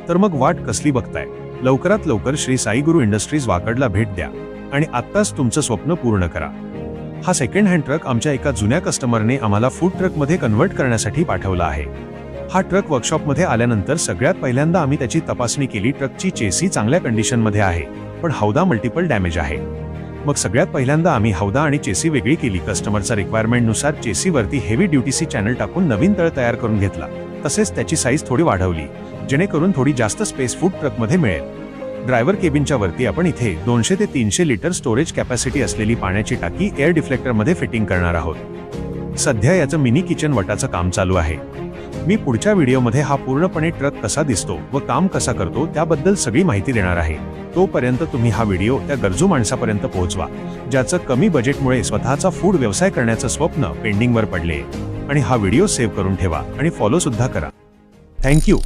तर मग वाट कसली बघताय? लवकरात लवकर श्री साई गुरु इंडस्ट्रीज वाकडला भेट द्या आणि आत्ताच तुमचं स्वप्न पूर्ण करा. हा सेकंड हँड ट्रक आमच्या एका जुन्या कस्टमरने आम्हाला फूड ट्रकमध्ये कन्व्हर्ट करण्यासाठी पाठवला आहे. हा ट्रक वर्कशॉपमध्ये आल्यानंतर सगळ्यात पहिल्यांदा आम्ही त्याची तपासणी केली. ट्रकची चेसी चांगल्या कंडिशनमध्ये आहे, पण हौदा मल्टिपल डॅमेज आहे. मग सगळ्यात पहिल्यांदा आम्ही हौदा आणि चेसी वेगळी केली. कस्टमरचा रिक्वायरमेंटनुसार चेसीवरती हेवी ड्युटीसी चॅनल टाकून नवीन तळ तयार करून घेतला. तसेच त्याची साईज थोडी वाढवली, जेणेकरून थोडी जास्त स्पेस फूड ट्रकमध्ये मिळेल. ड्रायव्हर केबिनच्या वरती आपण इथे 200 ते 300 लिटर स्टोरेज कॅपॅसिटी असलेली पाण्याची टाकी एअर डिफ्लेक्टरमध्ये फिटिंग करणार आहोत. सध्या याचं मिनी किचन वटाचं काम चालू आहे. मी पुढच्या व्हिडिओमध्ये हा पूर्णपणे ट्रक कसा दिसतो व काम कसा करतो त्याबद्दल सगळी माहिती देणार आहे. तोपर्यंत तुम्ही हा व्हिडिओ त्या गरजू माणसापर्यंत पोहोचवा, ज्याचं कमी बजेटमुळे स्वतःचा फूड व्यवसाय करण्याचं स्वप्न पेंडिंगवर पडले. आणि हा व्हिडिओ सेव्ह करून ठेवा आणि फॉलो सुद्धा करा. थँक्यू.